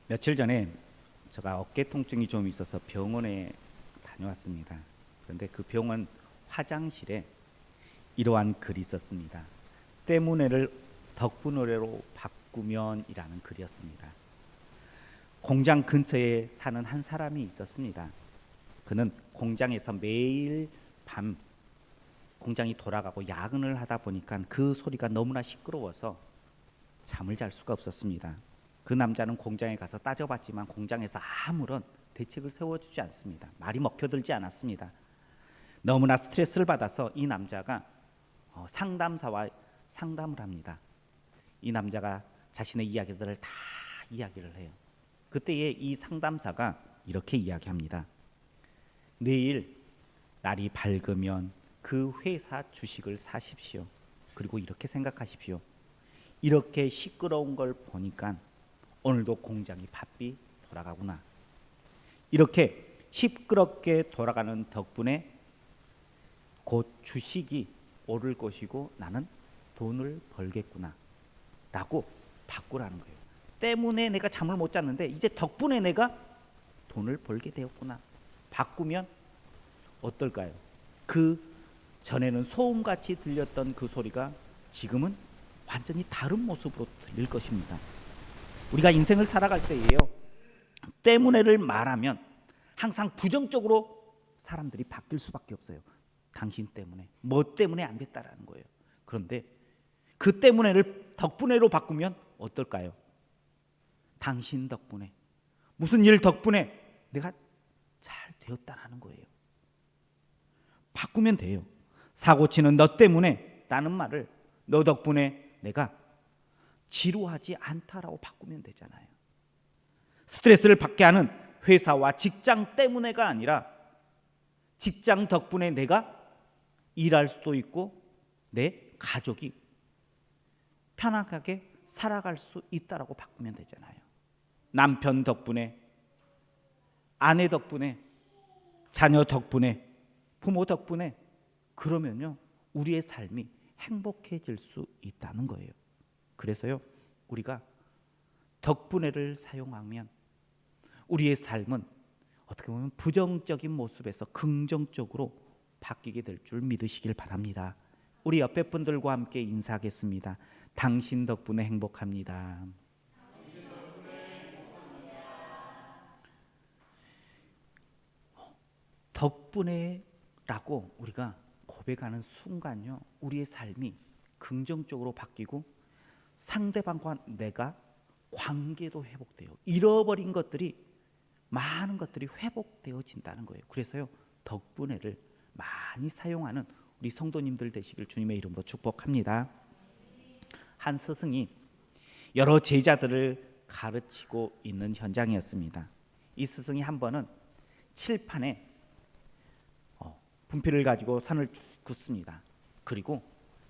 며칠 전에 제가 어깨 통증이 좀 있어서 병원에 다녀왔습니다. 그런데 그 병원 화장실에 이러한 글이 있었습니다. 때문에를 덕분으로 바꾸면이라는 글이었습니다. 공장 근처에 사는 한 사람이 있었습니다. 그는 공장에서 매일 밤 공장이 돌아가고 야근을 하다 보니까 그 소리가 너무나 시끄러워서 잠을 잘 수가 없었습니다. 그 남자는 공장에 가서 따져봤지만 공장에서 아무런 대책을 세워주지 않습니다. 말이 먹혀들지 않았습니다. 너무나 스트레스를 받아서 이 남자가 상담사와 상담을 합니다. 이 남자가 자신의 이야기들을 다 이야기를 해요. 그때에 이 상담사가 이렇게 이야기합니다. 내일 날이 밝으면 그 회사 주식을 사십시오. 그리고 이렇게 생각하십시오. 이렇게 시끄러운 걸 보니까 오늘도 공장이 바삐 돌아가구나. 이렇게 시끄럽게 돌아가는 덕분에 곧 주식이 오를 것이고 나는 돈을 벌겠구나 라고 바꾸라는 거예요. 때문에 내가 잠을 못 잤는데 이제 덕분에 내가 돈을 벌게 되었구나. 바꾸면 어떨까요? 그 전에는 소음같이 들렸던 그 소리가 지금은 완전히 다른 모습으로 들릴 것입니다. 우리가 인생을 살아갈 때에요, 때문에를 말하면 항상 부정적으로 사람들이 바뀔 수밖에 없어요. 당신 때문에, 뭐 때문에 안 됐다라는 거예요. 그런데 그 때문에를 덕분에로 바꾸면 어떨까요? 당신 덕분에, 무슨 일 덕분에 내가 잘 되었다라는 거예요. 바꾸면 돼요. 사고치는 너 때문에 라는 말을 너 덕분에 내가 지루하지 않다라고 바꾸면 되잖아요. 스트레스를 받게 하는 회사와 직장 때문에가 아니라 직장 덕분에 내가 일할 수도 있고 내 가족이 편안하게 살아갈 수 있다라고 바꾸면 되잖아요. 남편 덕분에, 아내 덕분에, 자녀 덕분에, 부모 덕분에, 그러면요 우리의 삶이 행복해질 수 있다는 거예요. 그래서요 우리가 덕분에를 사용하면 우리의 삶은 어떻게 보면 부정적인 모습에서 긍정적으로 바뀌게 될 줄 믿으시길 바랍니다. 우리 옆에 분들과 함께 인사하겠습니다. 당신 덕분에 행복합니다. 덕분에라고 우리가 고백하는 순간요 우리의 삶이 긍정적으로 바뀌고 상대방과 내가 관계도 회복돼요. 잃어버린 것들이, 많은 것들이 회복되어진다는 거예요. 그래서요 덕분에를 많이 사용하는 우리 성도님들 되시길 주님의 이름으로 축복합니다. 한 스승이 여러 제자들을 가르치고 있는 현장이었습니다. 이 스승이 한 번은 칠판에 분필을 가지고 선을 긋습니다. 그리고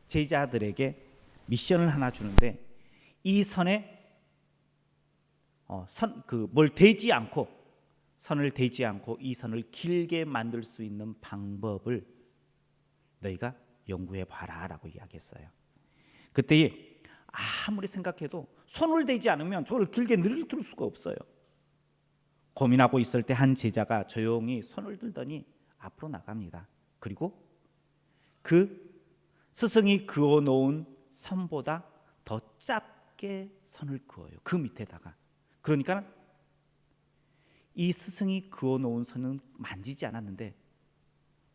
제자들에게 미션을 하나 주는데 이 선에 뭘 대지 않고, 선을 대지 않고 이 선을 길게 만들 수 있는 방법을 너희가 연구해 봐라라고 이야기했어요. 그때 아무리 생각해도 손을 대지 않으면 저걸 길게 늘릴 수가 없어요. 고민하고 있을 때 한 제자가 조용히 손을 들더니 앞으로 나갑니다. 그리고 그 스승이 그어 놓은 선보다 더 짧게 선을 그어요. 그 밑에다가. 그러니까 이 스승이 그어 놓은 선은 만지지 않았는데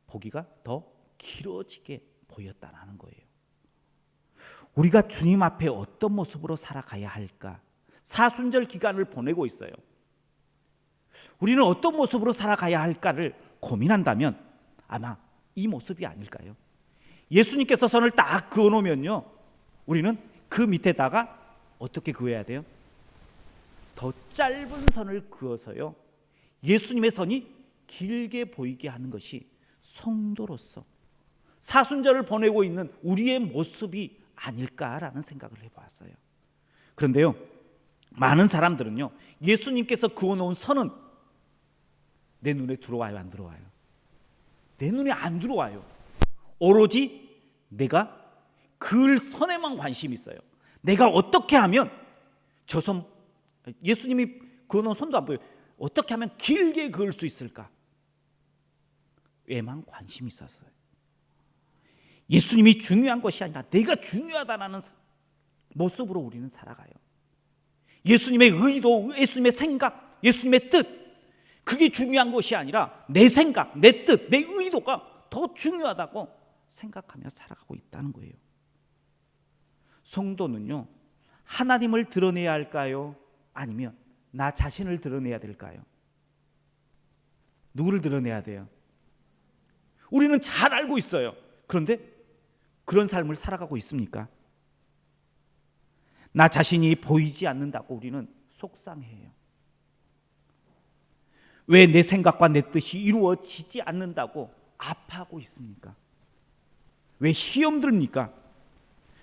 보기가 더 길어지게 보였다는 거예요. 우리가 주님 앞에 어떤 모습으로 살아가야 할까? 사순절 기간을 보내고 있어요. 우리는 어떤 모습으로 살아가야 할까를 고민한다면 아마 이 모습이 아닐까요? 예수님께서 선을 딱 그어 놓으면요 우리는 그 밑에다가 어떻게 그어야 돼요? 더 짧은 선을 그어서요 예수님의 선이 길게 보이게 하는 것이 성도로서 사순절을 보내고 있는 우리의 모습이 아닐까라는 생각을 해보았어요. 그런데요 많은 사람들은요 예수님께서 그어놓은 선은 내 눈에 들어와요, 안 들어와요? 내 눈에 안 들어와요. 오로지 내가 그 선에만 관심이 있어요. 내가 어떻게 하면 저 선, 예수님이 그거는 손도 안 보여요. 어떻게 하면 길게 그을 수 있을까? 왜만 관심이 있어서요. 예수님이 중요한 것이 아니라 내가 중요하다는 모습으로 우리는 살아가요. 예수님의 의도, 예수님의 생각, 예수님의 뜻, 그게 중요한 것이 아니라 내 생각, 내 뜻, 내 의도가 더 중요하다고 생각하며 살아가고 있다는 거예요. 성도는요, 하나님을 드러내야 할까요? 아니면 나 자신을 드러내야 될까요? 누구를 드러내야 돼요? 우리는 잘 알고 있어요. 그런데 그런 삶을 살아가고 있습니까? 나 자신이 보이지 않는다고 우리는 속상해요. 왜 내 생각과 내 뜻이 이루어지지 않는다고 아파하고 있습니까? 왜 시험 들입니까?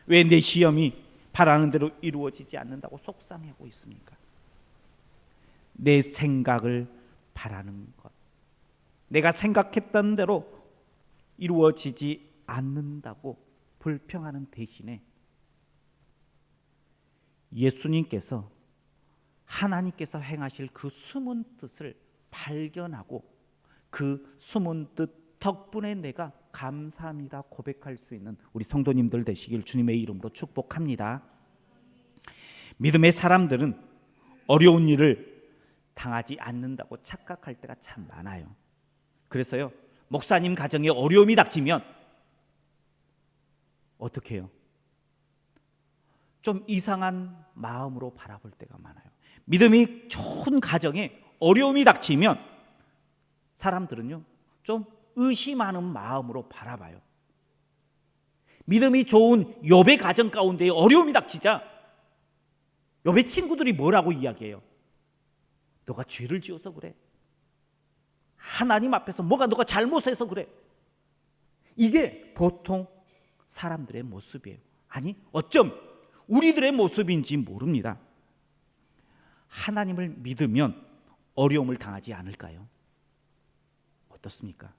왜 내 시험이 바라는 대로 이루어지지 않는다고 속상해하고 있습니까? 내 생각을 바라는 것, 내가 생각했던 대로 이루어지지 않는다고 불평하는 대신에 예수님께서 하나님께서 행하실 그 숨은 뜻을 발견하고 그 숨은 뜻 덕분에 내가 감사합니다 고백할 수 있는 우리 성도님들 되시길 주님의 이름으로 축복합니다. 믿음의 사람들은 어려운 일을 당하지 않는다고 착각할 때가 참 많아요. 그래서요, 목사님 가정에 어려움이 닥치면 어떻게 해요? 좀 이상한 마음으로 바라볼 때가 많아요. 믿음이 좋은 가정에 어려움이 닥치면 사람들은요, 좀 의심하는 마음으로 바라봐요. 믿음이 좋은 욥의 가정 가운데 어려움이 닥치자 욥의 친구들이 뭐라고 이야기해요? 너가 죄를 지어서 그래. 하나님 앞에서 너가 잘못해서 그래. 이게 보통 사람들의 모습이에요. 아니, 어쩜 우리들의 모습인지 모릅니다. 하나님을 믿으면 어려움을 당하지 않을까요? 어떻습니까?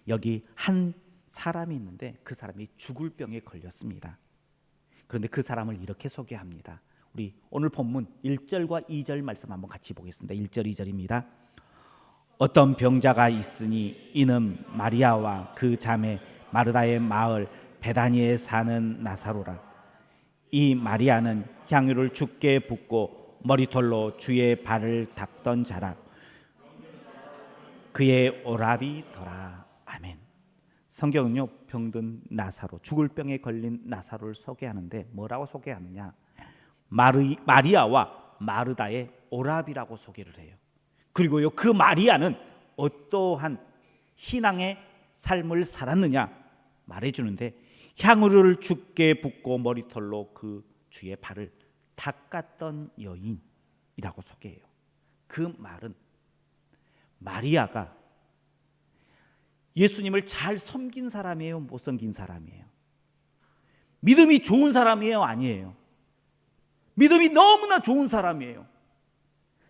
여기 한 사람이 있는데 그 사람이 죽을 병에 걸렸습니다. 그런데 그 사람을 이렇게 소개합니다. 우리 오늘 본문 1절과 2절 말씀 한번 같이 보겠습니다. 1절 2절입니다. 어떤 병자가 있으니 이는 마리아와 그 자매 마르다의 마을 베다니에 사는 나사로라. 이 마리아는 향유를 주께 붓고 머리털로 주의 발을 닦던 자라. 그의 오라비더라. 아멘. 성경은요, 병든 나사로, 죽을 병에 걸린 나사로를 소개하는데 뭐라고 소개하느냐? 마리아와 마르다의 오라비라고 소개를 해요. 그리고요, 그 마리아는 어떠한 신앙의 삶을 살았느냐 말해주는데, 향유를 주께 붓고 머리털로 그 주의 발을 닦았던 여인이라고 소개해요. 그 말은 마리아가 예수님을 잘 섬긴 사람이에요? 못 섬긴 사람이에요? 믿음이 좋은 사람이에요? 아니에요? 믿음이 너무나 좋은 사람이에요.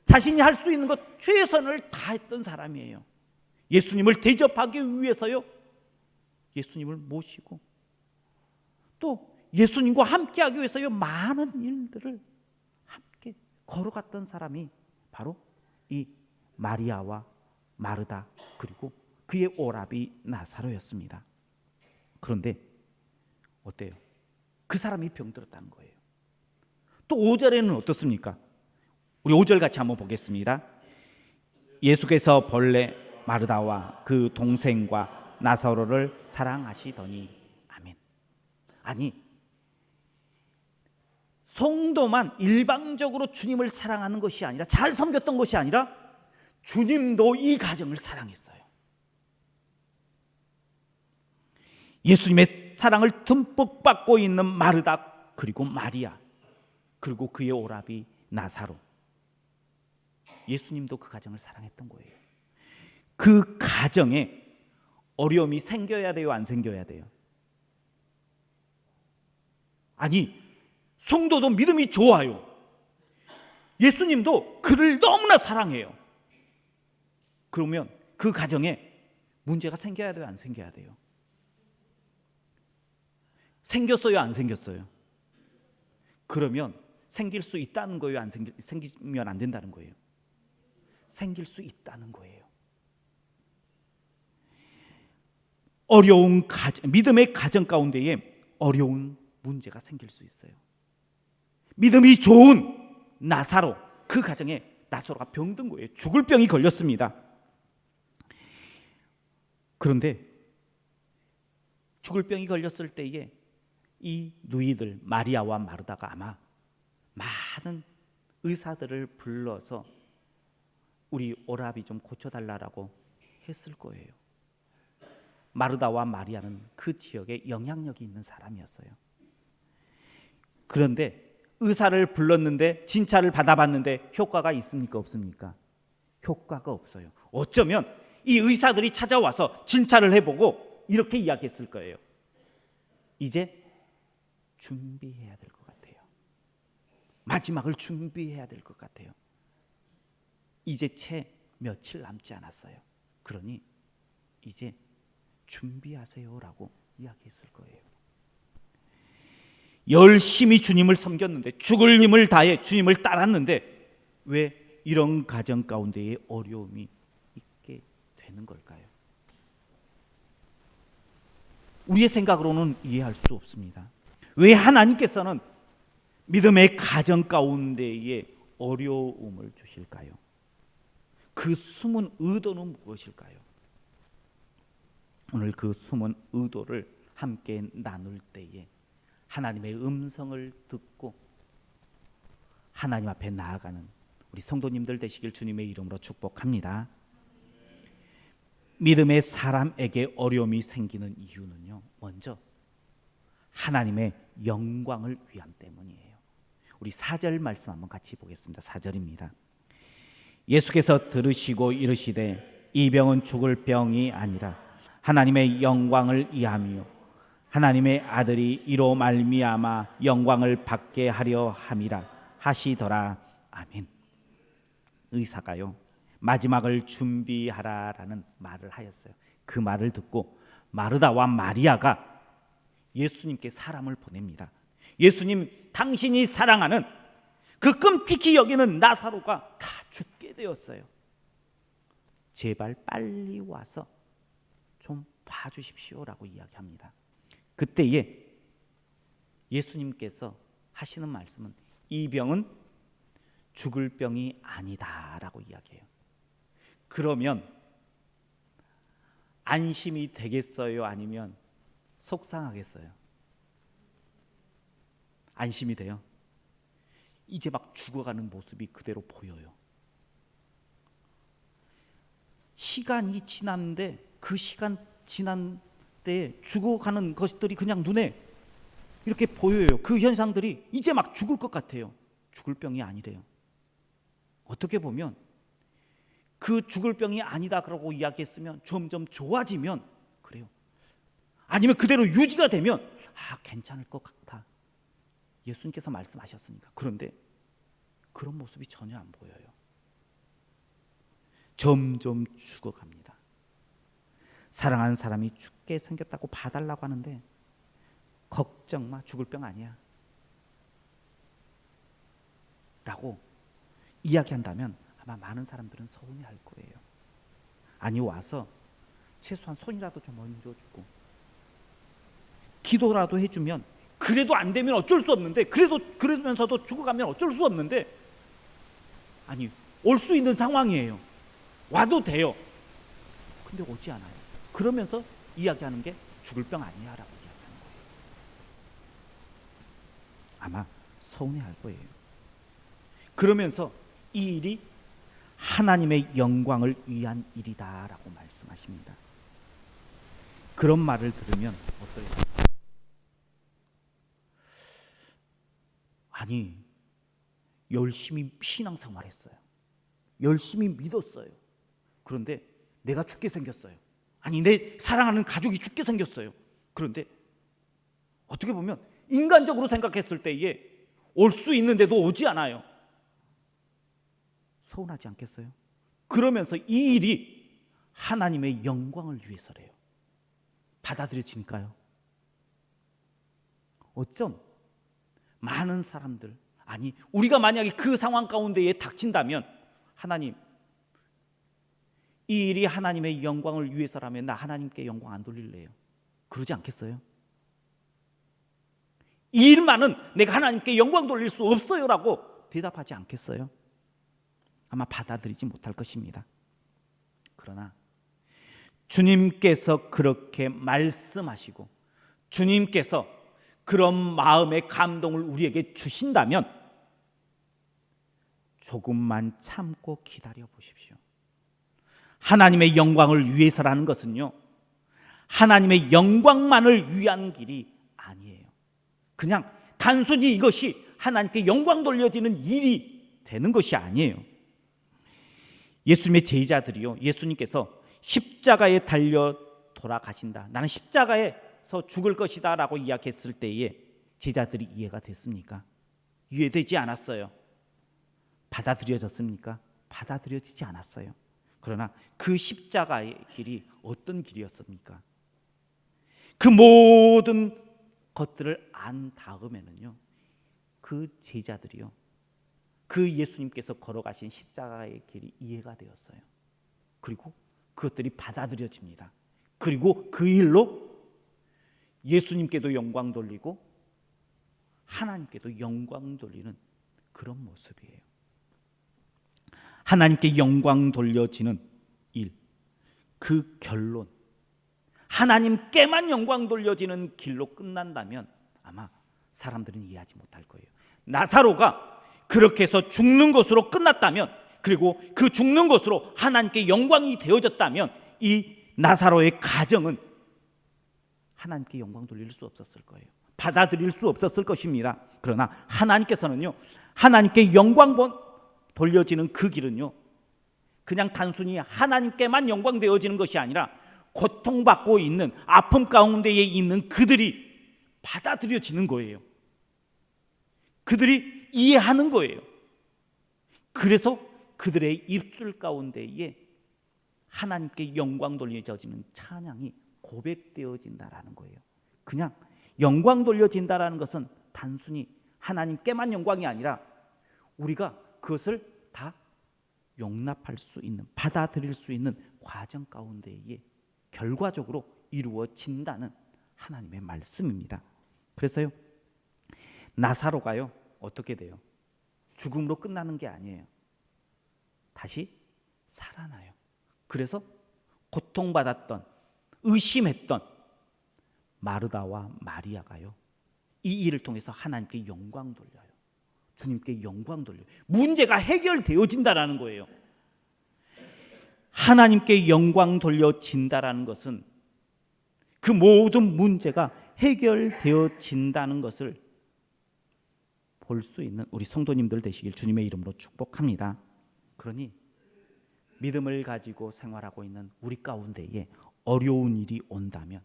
자신이 할 수 있는 것 최선을 다했던 사람이에요. 예수님을 대접하기 위해서요, 예수님을 모시고 또 예수님과 함께하기 위해서요, 많은 일들을 함께 걸어갔던 사람이 바로 이 마리아와 마르다 그리고 그의 오라비 나사로였습니다. 그런데 어때요? 그 사람이 병들었다는 거예요. 또 5절에는 어떻습니까? 우리 5절 같이 한번 보겠습니다. 예수께서 본래 마르다와 그 동생과 나사로를 사랑하시더니. 아멘. 아니, 성도만 일방적으로 주님을 사랑하는 것이 아니라, 잘 섬겼던 것이 아니라 주님도 이 가정을 사랑했어요. 예수님의 사랑을 듬뿍 받고 있는 마르다 그리고 마리아 그리고 그의 오라비 나사로, 예수님도 그 가정을 사랑했던 거예요. 그 가정에 어려움이 생겨야 돼요? 안 생겨야 돼요? 아니, 성도도 믿음이 좋아요. 예수님도 그를 너무나 사랑해요. 그러면 그 가정에 문제가 생겨야 돼요? 안 생겨야 돼요? 생겼어요? 안 생겼어요? 그러면 생길 수 있다는 거예요? 생기면 안 된다는 거예요? 생길 수 있다는 거예요. 어려운 믿음의 가정 가운데에 어려운 문제가 생길 수 있어요. 믿음이 좋은 나사로, 그 가정에 나사로가 병든 거예요. 죽을 병이 걸렸습니다. 그런데 죽을 병이 걸렸을 때에 이 누이들 마리아와 마르다가 아마 많은 의사들을 불러서 우리 오라비 좀 고쳐달라고 했을 거예요. 마르다와 마리아는 그 지역에 영향력이 있는 사람이었어요. 그런데 의사를 불렀는데 진찰을 받아봤는데 효과가 있습니까? 없습니까? 효과가 없어요. 어쩌면 이 의사들이 찾아와서 진찰을 해보고 이렇게 이야기했을 거예요. 이제 준비해야 될 것 같아요. 마지막을 준비해야 될 것 같아요. 이제 채 며칠 남지 않았어요. 그러니 이제 준비하세요라고 이야기했을 거예요. 열심히 주님을 섬겼는데, 죽을 힘을 다해 주님을 따랐는데 왜 이런 가정 가운데에 어려움이 있게 되는 걸까요? 우리의 생각으로는 이해할 수 없습니다. 왜 하나님께서는 믿음의 가정 가운데에 어려움을 주실까요? 그 숨은 의도는 무엇일까요? 오늘 그 숨은 의도를 함께 나눌 때에 하나님의 음성을 듣고 하나님 앞에 나아가는 우리 성도님들 되시길 주님의 이름으로 축복합니다. 믿음의 사람에게 어려움이 생기는 이유는요, 먼저 하나님의 영광을 위함 때문이에요. 우리 4절 말씀 한번 같이 보겠습니다. 4절입니다. 예수께서 들으시고 이르시되 이 병은 죽을 병이 아니라 하나님의 영광을 위함이요 하나님의 아들이 이로 말미암아 영광을 받게 하려 함이라 하시더라. 아멘. 의사가요, 마지막을 준비하라라는 말을 하였어요. 그 말을 듣고 마르다와 마리아가 예수님께 사람을 보냅니다. 예수님, 당신이 사랑하는 그 끔찍히 여기는 나사로가 다 죽게 되었어요. 제발 빨리 와서 좀 봐주십시오라고 이야기합니다. 그때에 예수님께서 하시는 말씀은 이 병은 죽을 병이 아니다라고 이야기해요. 그러면 안심이 되겠어요? 아니면 속상하겠어요? 안심이 돼요. 이제 막 죽어가는 모습이 그대로 보여요. 시간이 지났는데 그 시간 지난 때에 죽어가는 것들이 그냥 눈에 이렇게 보여요. 그 현상들이 이제 막 죽을 것 같아요. 죽을 병이 아니래요. 어떻게 보면 그 죽을 병이 아니다 그러고 이야기했으면 점점 좋아지면 그래요. 아니면 그대로 유지가 되면 괜찮을 것 같아. 예수님께서 말씀하셨으니까. 그런데 그런 모습이 전혀 안 보여요. 점점 죽어갑니다. 사랑하는 사람이 죽게 생겼다고 봐달라고 하는데 걱정 마, 죽을 병 아니야 라고 이야기한다면 아마 많은 사람들은 서운해할 거예요. 아니, 와서 최소한 손이라도 좀 얹어주고 기도라도 해주면, 그래도 안 되면 어쩔 수 없는데, 그러면서도 죽어가면 어쩔 수 없는데, 아니, 올 수 있는 상황이에요. 와도 돼요. 근데 오지 않아요. 그러면서 이야기하는 게 죽을 병 아니야 라고 이야기하는 거예요. 아마 서운해할 거예요. 그러면서 이 일이 하나님의 영광을 위한 일이다 라고 말씀하십니다. 그런 말을 들으면 어때요? 아니, 열심히 신앙생활 했어요. 열심히 믿었어요. 그런데 내가 죽게 생겼어요. 아니, 내 사랑하는 가족이 죽게 생겼어요. 그런데 어떻게 보면 인간적으로 생각했을 때에 올 수 있는데도 오지 않아요. 서운하지 않겠어요? 그러면서 이 일이 하나님의 영광을 위해서래요. 받아들여지니까요. 어쩜 많은 사람들, 아니, 우리가 만약에 그 상황 가운데에 닥친다면 하나님, 이 일이 하나님의 영광을 위해서라면 나 하나님께 영광 안 돌릴래요. 그러지 않겠어요? 이 일만은 내가 하나님께 영광 돌릴 수 없어요라고 대답하지 않겠어요? 아마 받아들이지 못할 것입니다. 그러나 주님께서 그렇게 말씀하시고 주님께서 그런 마음의 감동을 우리에게 주신다면 조금만 참고 기다려 보십시오. 하나님의 영광을 위해서라는 것은요, 하나님의 영광만을 위한 길이 아니에요. 그냥 단순히 이것이 하나님께 영광 돌려지는 일이 되는 것이 아니에요. 예수님의 제자들이요, 예수님께서 십자가에 달려 돌아가신다, 나는 십자가에서 죽을 것이다 라고 이야기했을 때에 제자들이 이해가 됐습니까? 이해되지 않았어요. 받아들여졌습니까? 받아들여지지 않았어요. 그러나 그 십자가의 길이 어떤 길이었습니까? 그 모든 것들을 안 다음에는요, 그 제자들이요, 그 예수님께서 걸어가신 십자가의 길이 이해가 되었어요. 그리고 그것들이 받아들여집니다. 그리고 그 일로 예수님께도 영광 돌리고 하나님께도 영광 돌리는 그런 모습이에요. 하나님께 영광 돌려지는 일, 그 결론, 하나님께만 영광 돌려지는 길로 끝난다면 아마 사람들은 이해하지 못할 거예요. 나사로가 그렇게 해서 죽는 것으로 끝났다면, 그리고 그 죽는 것으로 하나님께 영광이 되어졌다면 이 나사로의 가정은 하나님께 영광 돌릴 수 없었을 거예요. 받아들일 수 없었을 것입니다. 그러나 하나님께서는요, 하나님께 영광 돌려지는 그 길은요, 그냥 단순히 하나님께만 영광 되어지는 것이 아니라 고통받고 있는, 아픔 가운데에 있는 그들이 받아들여지는 거예요. 그들이 이해하는 거예요. 그래서 그들의 입술 가운데에 하나님께 영광 돌려지는 찬양이 고백되어진다라는 거예요. 그냥 영광 돌려진다라는 것은 단순히 하나님께만 영광이 아니라 우리가 그것을 다 용납할 수 있는, 받아들일 수 있는 과정 가운데에 결과적으로 이루어진다는 하나님의 말씀입니다. 그래서요, 나사로가요 어떻게 돼요? 죽음으로 끝나는 게 아니에요. 다시 살아나요. 그래서 고통받았던, 의심했던 마르다와 마리아가요, 이 일을 통해서 하나님께 영광 돌려요. 주님께 영광 돌려요. 문제가 해결되어진다라는 거예요. 하나님께 영광 돌려진다라는 것은 그 모든 문제가 해결되어진다는 것을 볼 수 있는 우리 성도님들 되시길 주님의 이름으로 축복합니다. 그러니 믿음을 가지고 생활하고 있는 우리 가운데에 어려운 일이 온다면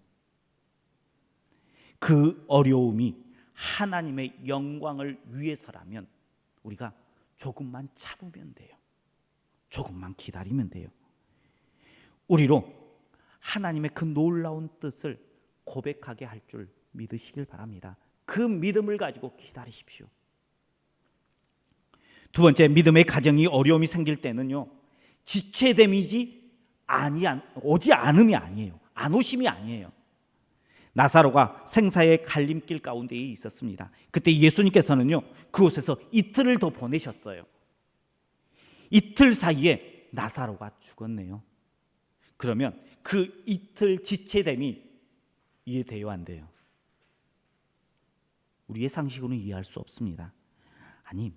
그 어려움이 하나님의 영광을 위해서라면 우리가 조금만 참으면 돼요. 조금만 기다리면 돼요. 우리로 하나님의 그 놀라운 뜻을 고백하게 할 줄 믿으시길 바랍니다. 그 믿음을 가지고 기다리십시오. 두 번째, 믿음의 가정이 어려움이 생길 때는요, 지체됨이지 오지 않음이 아니에요. 안 오심이 아니에요. 나사로가 생사의 갈림길 가운데에 있었습니다. 그때 예수님께서는요, 그곳에서 이틀을 더 보내셨어요. 이틀 사이에 나사로가 죽었네요. 그러면 그 이틀 지체됨이 이해돼요, 안 돼요? 우리의 상식으로는 이해할 수 없습니다. 아니,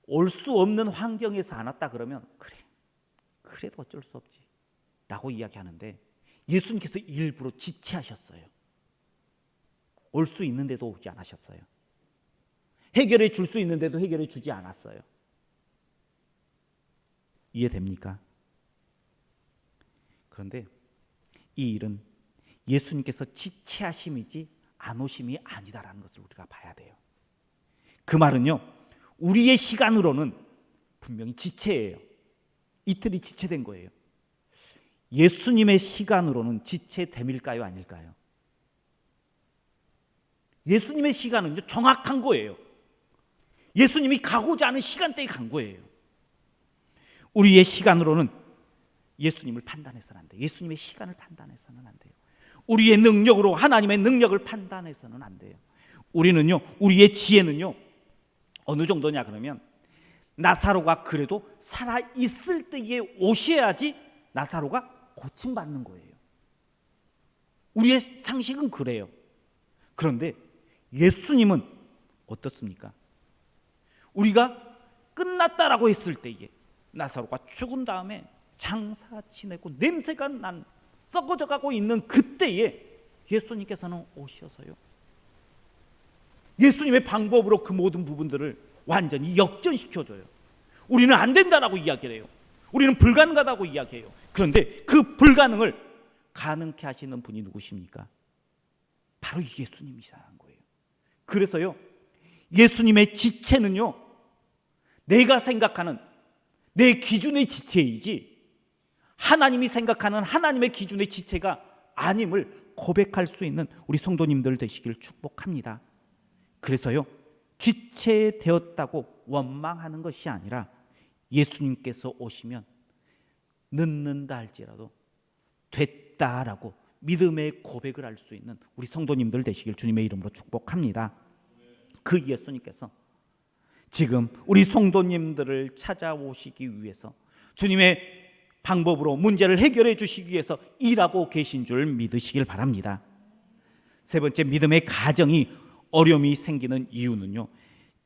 올 수 없는 환경에서 안 왔다 그러면 그래도 어쩔 수 없지 라고 이야기하는데 예수님께서 일부러 지체하셨어요. 올 수 있는데도 오지 않으셨어요. 해결해 줄 수 있는데도 해결해 주지 않았어요. 이해됩니까? 그런데 이 일은 예수님께서 지체하심이지 안 오심이 아니다라는 것을 우리가 봐야 돼요. 그 말은요, 우리의 시간으로는 분명히 지체예요. 이틀이 지체된 거예요. 예수님의 시간으로는 지체됨일까요, 아닐까요? 예수님의 시간은 정확한 거예요. 예수님이 가고자 하는 시간대에 간 거예요. 우리의 시간으로는 예수님을 판단해서는 안 돼요. 예수님의 시간을 판단해서는 안 돼요. 우리의 능력으로 하나님의 능력을 판단해서는 안 돼요. 우리는요, 우리의 지혜는요, 어느 정도냐 그러면 나사로가 그래도 살아있을 때에 오셔야지 나사로가 고침받는 거예요. 우리의 상식은 그래요. 그런데 예수님은 어떻습니까? 우리가 끝났다라고 했을 때에, 나사로가 죽은 다음에 장사 지내고 냄새가 난 썩어져 가고 있는 그때에 예수님께서는 오셔서요, 예수님의 방법으로 그 모든 부분들을 완전히 역전시켜줘요. 우리는 안 된다라고 이야기를 해요. 우리는 불가능하다고 이야기해요. 그런데 그 불가능을 가능케 하시는 분이 누구십니까? 바로 예수님이시라는 거예요. 그래서요, 예수님의 지체는요, 내가 생각하는 내 기준의 지체이지 하나님이 생각하는 하나님의 기준의 지체가 아님을 고백할 수 있는 우리 성도님들 되시길 축복합니다. 그래서요, 지체되었다고 원망하는 것이 아니라 예수님께서 오시면 늦는다 할지라도 됐다라고 믿음의 고백을 할 수 있는 우리 성도님들 되시길 주님의 이름으로 축복합니다. 그 예수님께서 지금 우리 성도님들을 찾아오시기 위해서 주님의 방법으로 문제를 해결해 주시기 위해서 일하고 계신 줄 믿으시길 바랍니다. 세 번째, 믿음의 가정이 어려움이 생기는 이유는요,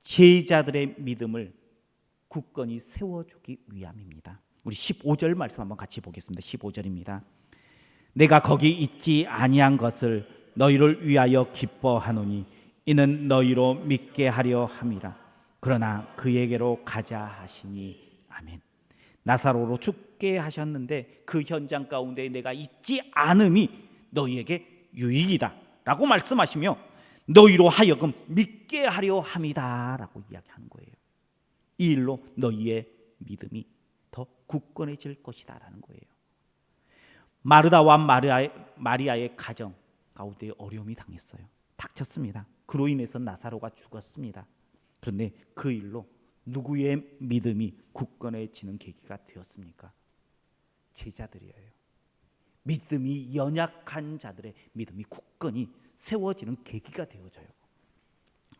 제자들의 믿음을 굳건히 세워주기 위함입니다. 우리 15절 말씀 한번 같이 보겠습니다. 15절입니다. 내가 거기 있지 아니한 것을 너희를 위하여 기뻐하노니 이는 너희로 믿게 하려 함이라. 그러나 그에게로 가자 하시니. 아멘. 나사로로 죽게 하셨는데 그 현장 가운데 내가 있지 않음이 너희에게 유익이다 라고 말씀하시며 너희로 하여금 믿게 하려 함이다 라고 이야기하는 거예요. 이 일로 너희의 믿음이 더 굳건해질 것이다 라는 거예요. 마르다와 마리아의 가정 가운데 어려움이 당했어요. 닥쳤습니다. 그로 인해서 나사로가 죽었습니다. 그런데 그 일로 누구의 믿음이 굳건해지는 계기가 되었습니까? 제자들이에요. 믿음이 연약한 자들의 믿음이 굳건히 세워지는 계기가 되어져요.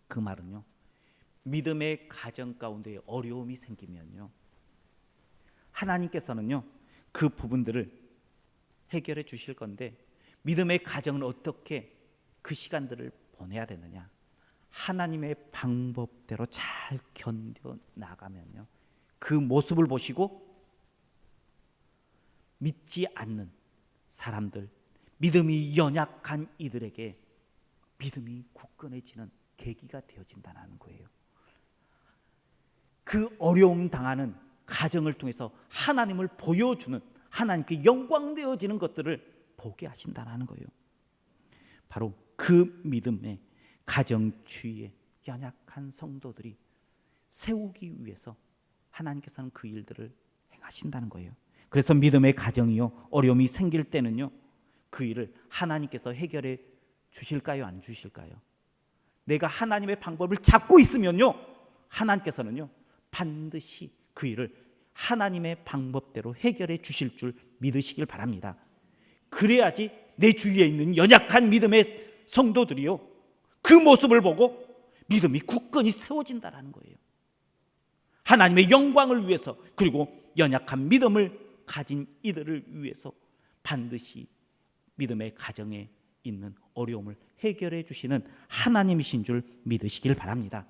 그 말은요, 믿음의 가정 가운데 어려움이 생기면요, 하나님께서는요 그 부분들을 해결해 주실 건데 믿음의 가정은 어떻게 그 시간들을 보내야 되느냐? 하나님의 방법대로 잘 견뎌 나가면요, 그 모습을 보시고 믿지 않는 사람들, 믿음이 연약한 이들에게 믿음이 굳건해지는 계기가 되어진다는 거예요. 그 어려움 당하는 가정을 통해서 하나님을 보여주는, 하나님께 영광되어지는 것들을 보게 하신다는 거예요. 바로 그 믿음의 가정 주위에 연약한 성도들이 세우기 위해서 하나님께서는 그 일들을 행하신다는 거예요. 그래서 믿음의 가정이요, 어려움이 생길 때는요, 그 일을 하나님께서 해결해 주실까요, 안 주실까요? 내가 하나님의 방법을 잡고 있으면요, 하나님께서는요 반드시 그 일을 하나님의 방법대로 해결해 주실 줄 믿으시길 바랍니다. 그래야지 내 주위에 있는 연약한 믿음의 성도들이요, 그 모습을 보고 믿음이 굳건히 세워진다는 거예요. 하나님의 영광을 위해서, 그리고 연약한 믿음을 가진 이들을 위해서 반드시 믿음의 가정에 있는 어려움을 해결해 주시는 하나님이신 줄 믿으시길 바랍니다.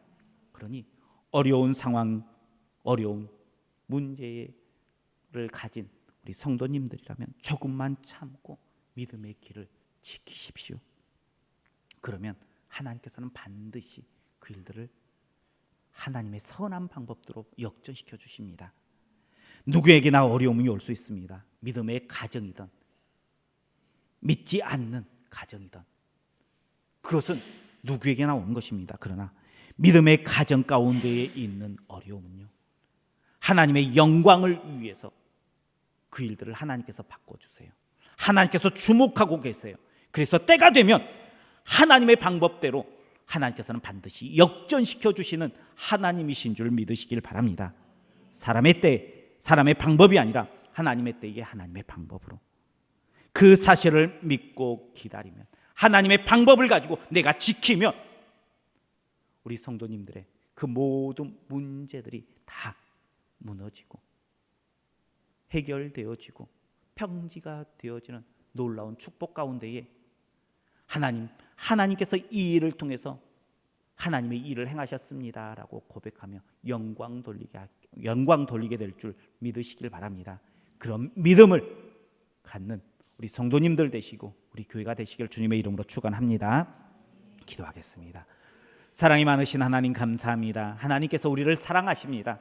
그러니 어려운 상황, 어려운 문제를 가진 우리 성도님들이라면 조금만 참고 믿음의 길을 지키십시오. 그러면 하나님께서는 반드시 그 일들을 하나님의 선한 방법대로 역전시켜 주십니다. 누구에게나 어려움이 올 수 있습니다. 믿음의 가정이든 믿지 않는 가정이든 그것은 누구에게나 온 것입니다. 그러나 믿음의 가정 가운데에 있는 어려움은요, 하나님의 영광을 위해서 그 일들을 하나님께서 바꿔주세요. 하나님께서 주목하고 계세요. 그래서 때가 되면 하나님의 방법대로 하나님께서는 반드시 역전시켜 주시는 하나님이신 줄 믿으시길 바랍니다. 사람의 때, 사람의 방법이 아니라 하나님의 때에 하나님의 방법으로 그 사실을 믿고 기다리면, 하나님의 방법을 가지고 내가 지키면 우리 성도님들의 그 모든 문제들이 다 무너지고 해결되어지고 평지가 되어지는 놀라운 축복 가운데에 하나님께서 이 일을 통해서 하나님의 일을 행하셨습니다라고 고백하며 영광 돌리게 될 줄 믿으시길 바랍니다. 그런 믿음을 갖는 우리 성도님들 되시고 우리 교회가 되시길 주님의 이름으로 축원합니다. 기도하겠습니다. 사랑이 많으신 하나님 감사합니다. 하나님께서 우리를 사랑하십니다.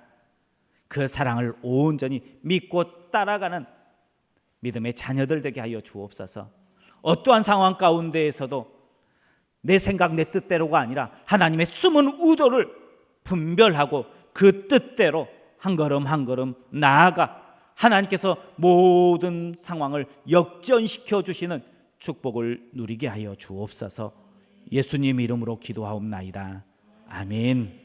그 사랑을 온전히 믿고 따라가는 믿음의 자녀들 되게 하여 주옵소서. 어떠한 상황 가운데에서도 내 생각 내 뜻대로가 아니라 하나님의 숨은 의도를 분별하고 그 뜻대로 한 걸음 한 걸음 나아가 하나님께서 모든 상황을 역전시켜 주시는 축복을 누리게 하여 주옵소서. 예수님 이름으로 기도하옵나이다. 아멘.